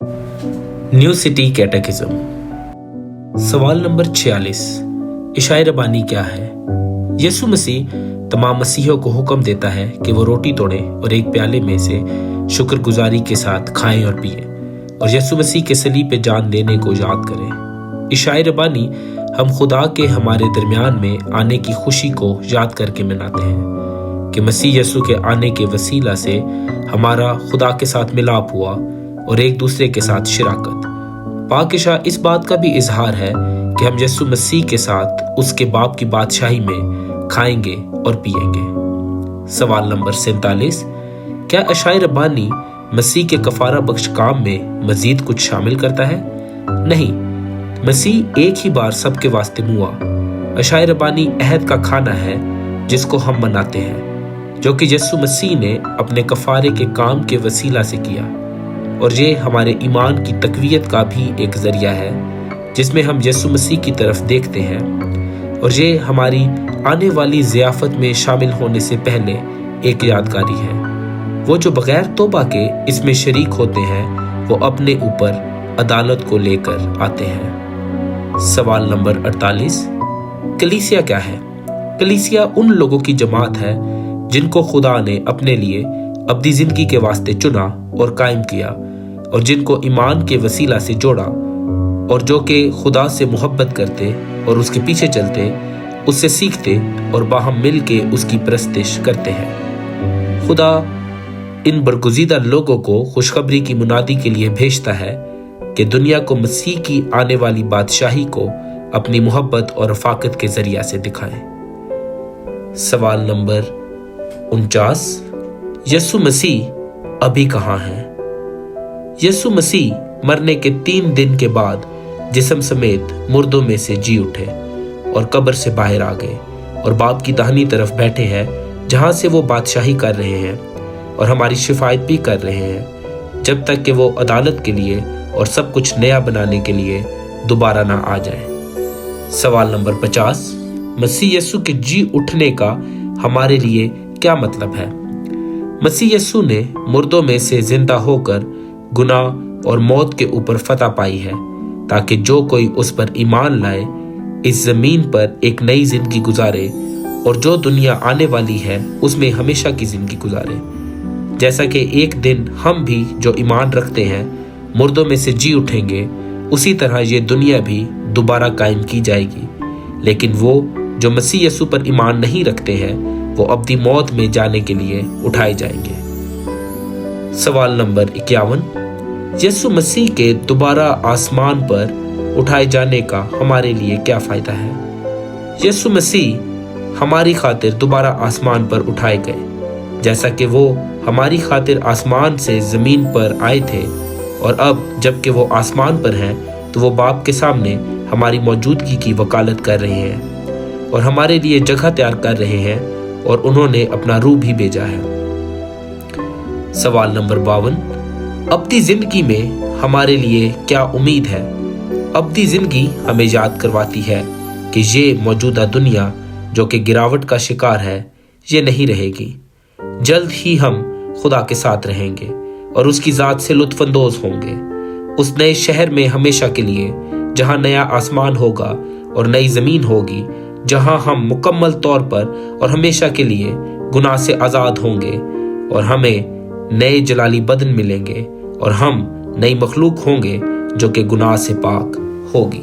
New city कैटेकिज्म। सवाल number 46, इशाए रबानी क्या है? यीशु मसीह तमाम मसीहों को हुक्म देता है कि वो रोटी तोड़ें और एक प्याले में से शुक्रगुजारी के साथ खाएं और पिएं और यीशु मसीह के सलीब पे जान देने को याद करें। इशाए रबानी हम खुदा के हमारे दरमियान में आने की खुशी को याद करके मनाते हैं कि मसीह यीशु के आने के वसीला से हमारा खुदा के साथ मिलाप हुआ और एक दूसरे के साथ शिराकत। पाक इशा इस बात का भी इजहार है कि हम यीशु मसीह के साथ उसके बाप की बादशाही में खाएंगे और पिएंगे। सवाल नंबर 47, क्या इशाए रबानी मसीह के कफारा बख्श काम में मजीद कुछ शामिल करता है? नहीं, मसीह एक ही बार सबके वास्ते मुआ। इशाए रबानी अहद का खाना है जिसको हम मनाते हैं, जो कि यीशु मसीह ने अपने कफारे के काम के वसीला से किया, और ये हमारे ईमान की तकवीयत का भी एक जरिया है जिसमें हम यीशु मसीह की तरफ देखते हैं, और ये हमारी आने वाली ज़ियाफत में शामिल होने से पहले एक यादगारी है। वो जो बगैर तौबा के इसमें शरीक होते हैं वो अपने ऊपर अदालत को लेकर आते हैं। सवाल नंबर 48, कलीसिया क्या है? कलीसिया उन लोगों की जमात है जिनको खुदा ने अपने लिए अब्दी जिंदगी के वास्ते चुना और कायम किया, और जिनको ईमान के वसीला से जोड़ा, और जो कि खुदा से मोहब्बत करते और उसके पीछे चलते, उससे सीखते और बाहम मिल के उसकी परस्तिश करते हैं। खुदा इन बरगुज़ीदा लोगों को खुशखबरी की मुनादी के लिए भेजता है कि दुनिया को मसीह की आने वाली बादशाही को अपनी मोहब्बत और रफाकत के जरिया से दिखाएं। सवाल नंबर 49, यीशु मसीह अभी कहाँ है? यीशु मसीह मरने के 3 दिन के बाद जिस्म समेत मुर्दों में से जी उठे और कब्र से बाहर आ गए और बाप की दाहिनी तरफ बैठे हैं, जहां से वो बादशाही कर रहे हैं और हमारी शिफायत भी कर रहे हैं, जब तक कि वो अदालत के लिए और सब कुछ नया बनाने के लिए दोबारा ना आ जाए। सवाल नंबर 50, मसीह यीशु के जी उठने का हमारे लिए क्या मतलब है? मसीह यीशु ने मुर्दों में से जिंदा होकर गुनाह और मौत के ऊपर फतह पाई है, ताकि जो कोई उस पर ईमान लाए इस जमीन पर एक नई जिंदगी गुजारे और जो दुनिया आने वाली है उसमें हमेशा की जिंदगी गुजारे। जैसा कि एक दिन हम भी जो ईमान रखते हैं मुर्दों में से जी उठेंगे, उसी तरह ये दुनिया भी दोबारा कायम की जाएगी। लेकिन वो जो मसीह यीशु पर ईमान नहीं रखते हैं वो अब्दी मौत में जाने के लिए उठाए जाएंगे। सवाल नंबर 51, यीशु मसीह के दोबारा आसमान पर उठाए जाने का हमारे लिए क्या फायदा है? यीशु मसीह हमारी खातिर दोबारा आसमान पर उठाए गए, जैसा कि वो हमारी खातिर आसमान से जमीन पर आए थे, और अब जबकि वो आसमान पर हैं तो वो बाप के सामने हमारी मौजूदगी की वकालत कर रहे हैं और हमारे लिए जगह तैयार कर रहे हैं, और उन्होंने अपना रूह भी भेजा है। सवाल नंबर 52, अब्दी जिंदगी में हमारे लिए क्या उम्मीद है? अब्दी जिंदगी हमें याद करवाती है कि ये मौजूदा दुनिया जो कि गिरावट का शिकार है ये नहीं रहेगी। जल्द ही हम खुदा के साथ रहेंगे और उसकी जात से लुत्फानंदोज होंगे, उस नए शहर में हमेशा के लिए, जहां नया आसमान होगा और नई जमीन होगी, जहां हम मुकम्मल तौर पर और हमेशा के लिए गुनाह से आजाद होंगे और हमें नए जलाली बदन मिलेंगे और हम नई मखलूक होंगे जो कि गुनाह से पाक होगी।